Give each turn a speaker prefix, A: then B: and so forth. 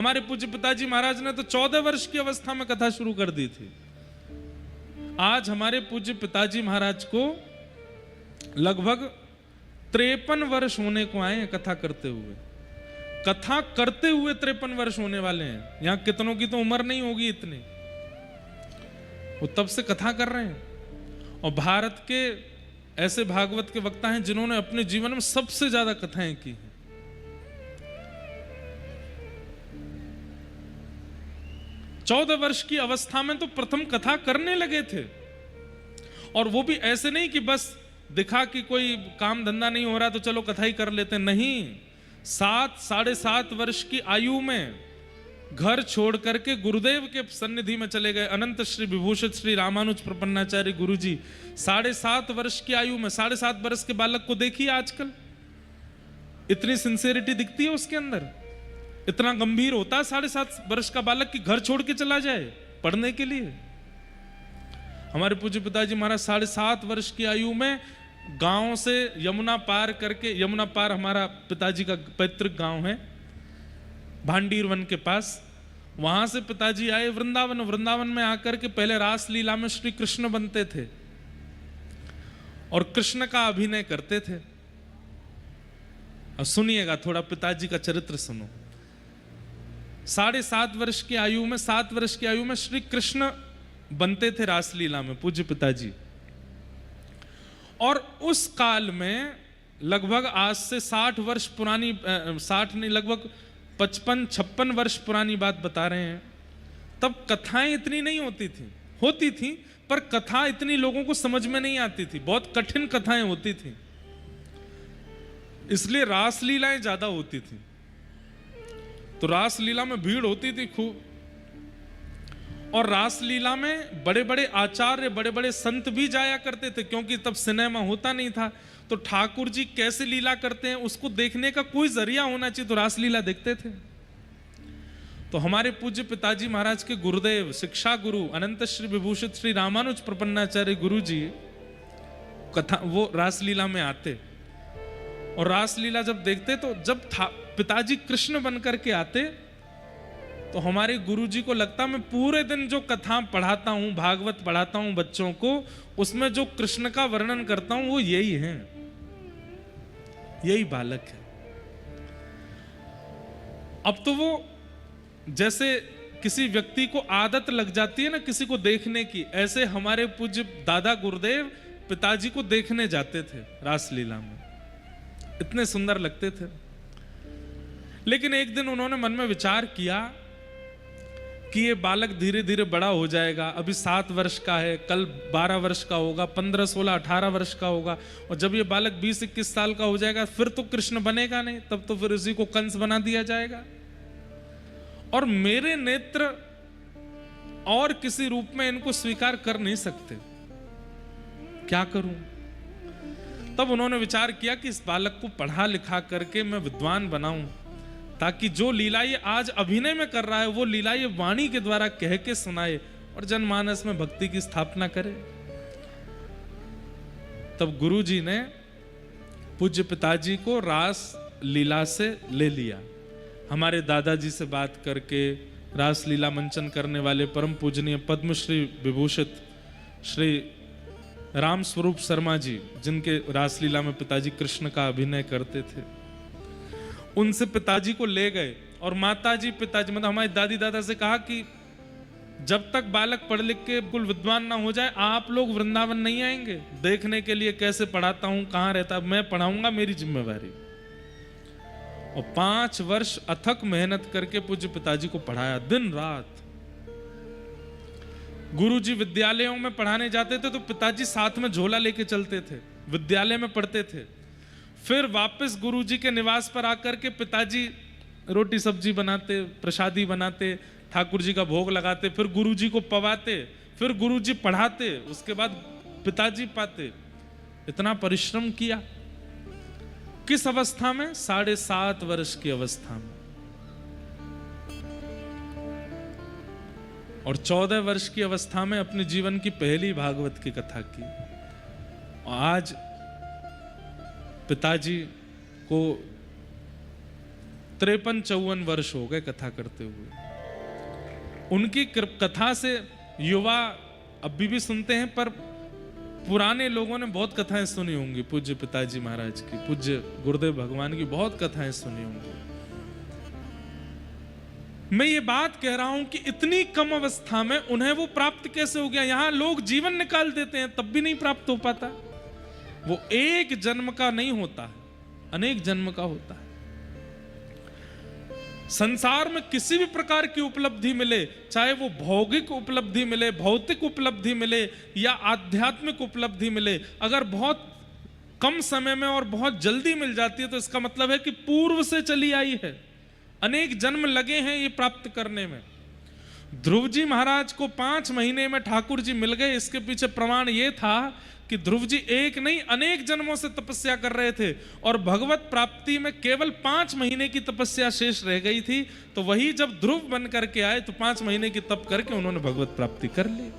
A: हमारे पूज्य पिताजी महाराज ने तो 14 वर्ष की अवस्था में कथा शुरू कर दी थी। आज हमारे पूज्य पिताजी महाराज को लगभग 53 वर्ष होने को आए हैं कथा करते हुए। कथा करते हुए 53 वर्ष होने वाले हैं। यहां कितनों की तो उम्र नहीं होगी इतनी, वो तब से कथा कर रहे हैं। और भारत के ऐसे भागवत के वक्ता हैं जिन्होंने अपने जीवन में सबसे ज्यादा कथाएं की हैं। 14 वर्ष की अवस्था में तो प्रथम कथा करने लगे थे, और वो भी ऐसे नहीं कि बस दिखा कि कोई काम धंधा नहीं हो रहा तो चलो कथा ही कर लेते, नहीं। 7-7.5 वर्ष की आयु में घर छोड़ करके गुरुदेव के सन्निधि में चले गए। अनंत श्री विभूषित श्री रामानुज प्रपन्नाचार्य गुरु जी 7.5 वर्ष की आयु में, 7.5 वर्ष के बालक को देखिए आजकल, इतनी सिंसियरिटी दिखती है उसके अंदर, इतना गंभीर होता है 7.5 वर्ष का बालक कि घर छोड़ के चला जाए पढ़ने के लिए। हमारे पूज्य पिताजी महाराज 7.5 वर्ष की आयु में गांव से यमुना पार करके, यमुना पार हमारा पिताजी का पैतृक गांव है भांडीर वन के पास, वहां से पिताजी आए वृंदावन। वृंदावन में आकर के पहले रास लीला में श्री कृष्ण बनते थे और कृष्ण का अभिनय करते थे। अब सुनिएगा थोड़ा, पिताजी का चरित्र सुनो। 7.5 वर्ष की आयु में, 7 वर्ष की आयु में श्री कृष्ण बनते थे रासलीला में पूज्य पिताजी। और उस काल में लगभग आज से 60 वर्ष पुरानी, 60 नहीं, लगभग 55-56 वर्ष पुरानी बात बता रहे हैं। तब कथाएं इतनी नहीं होती थी, पर कथा इतनी लोगों को समझ में नहीं आती थी, बहुत कठिन कथाएं होती थी, इसलिए रासलीलाएं ज्यादा होती थी। तो रासलीला में भीड़ होती थी खूब, और रासलीला में बड़े बड़े आचार्य, बड़े बड़े संत भी जाया करते थे, क्योंकि तब सिनेमा होता नहीं था। तो ठाकुर जी कैसे लीला करते हैं उसको देखने का कोई जरिया होना चाहिए, तो रासलीला देखते थे। तो हमारे पूज्य पिताजी महाराज के गुरुदेव, शिक्षा गुरु अनंत श्री विभूषित श्री रामानुज प्रपन्नाचार्य गुरु जी कथा वो रासलीला में आते, और रासलीला जब देखते तो जब पिताजी कृष्ण बनकर के आते तो हमारे गुरुजी को लगता मैं पूरे दिन जो कथा पढ़ाता हूं, भागवत पढ़ाता हूं बच्चों को, उसमें जो कृष्ण का वर्णन करता हूं वो यही है, यही बालक है। अब तो वो जैसे किसी व्यक्ति को आदत लग जाती है ना किसी को देखने की, ऐसे हमारे पूज्य दादा गुरुदेव पिताजी को देखने जाते थे रासलीला में, इतने सुंदर लगते थे। लेकिन एक दिन उन्होंने मन में विचार किया कि ये बालक धीरे धीरे बड़ा हो जाएगा, अभी 7 वर्ष का है, कल 12 वर्ष का होगा, 15, 16, 18 वर्ष का होगा, और जब ये बालक 20-21 साल का हो जाएगा फिर तो कृष्ण बनेगा नहीं, तब तो फिर उसी को कंस बना दिया जाएगा, और मेरे नेत्र और किसी रूप में इनको स्वीकार कर नहीं सकते, क्या करूं? तब उन्होंने विचार किया कि इस बालक को पढ़ा लिखा करके मैं विद्वान बनाऊं, ताकि जो लीला ये आज अभिनय में कर रहा है वो लीला ये वाणी के द्वारा कह के सुनाए और जनमानस में भक्ति की स्थापना करे। तब गुरुजी ने पूज्य पिताजी को रास लीला से ले लिया। हमारे दादाजी से बात करके रास लीला मंचन करने वाले परम पूजनीय पद्मश्री विभूषित श्री राम स्वरूप शर्मा जी, जिनके रासलीला में पिताजी कृष्ण का अभिनय करते थे, उनसे पिताजी को ले गए। और माताजी पिताजी मतलब हमारी दादी दादा से कहा कि जब तक बालक पढ़ लिख के बिल्कुल विद्वान ना हो जाए आप लोग वृंदावन नहीं आएंगे देखने के लिए कैसे पढ़ाता हूं, कहां रहता है, मैं पढ़ाऊंगा, मेरी जिम्मेवारी। और 5 वर्ष अथक मेहनत करके पूज्य पिताजी को पढ़ाया दिन रात। गुरुजी विद्यालयों में पढ़ाने जाते थे तो पिताजी साथ में झोला लेके चलते थे, विद्यालय में पढ़ते थे। फिर वापस गुरुजी के निवास पर आकर के पिताजी रोटी सब्जी बनाते, प्रसादी बनाते, ठाकुर जी का भोग लगाते, फिर गुरुजी को पवाते, फिर गुरुजी पढ़ाते, उसके बाद पिताजी पाते। इतना परिश्रम किया। किस अवस्था में? 7.5 वर्ष की अवस्था में। और 14 वर्ष की अवस्था में अपने जीवन की पहली भागवत की कथा की। और आज पिताजी को 53-54 वर्ष हो गए कथा करते हुए। उनकी कथा से युवा अभी भी सुनते हैं, पर पुराने लोगों ने बहुत कथाएं सुनी होंगी। पूज्य पिताजी महाराज की, पूज्य गुरुदेव भगवान की बहुत कथाएं सुनी होंगी। मैं ये बात कह रहा हूं कि इतनी कम अवस्था में उन्हें वो प्राप्त कैसे हो गया। यहां लोग जीवन निकाल देते हैं तब भी नहीं प्राप्त हो पाता। वो एक जन्म का नहीं होता है, अनेक जन्म का होता है। संसार में किसी भी प्रकार की उपलब्धि मिले, चाहे वो भौतिक उपलब्धि मिले, भौतिक उपलब्धि मिले या आध्यात्मिक उपलब्धि मिले, अगर बहुत कम समय में और बहुत जल्दी मिल जाती है तो इसका मतलब है कि पूर्व से चली आई है, अनेक जन्म लगे हैं ये प्राप्त करने में। ध्रुव जी महाराज को 5 महीने में ठाकुर जी मिल गए। इसके पीछे प्रमाण ये था कि ध्रुव जी एक नहीं अनेक जन्मों से तपस्या कर रहे थे और भगवत प्राप्ति में केवल 5 महीने की तपस्या शेष रह गई थी। तो वही जब ध्रुव बन करके आए तो 5 महीने की तप करके उन्होंने भगवत प्राप्ति कर ली।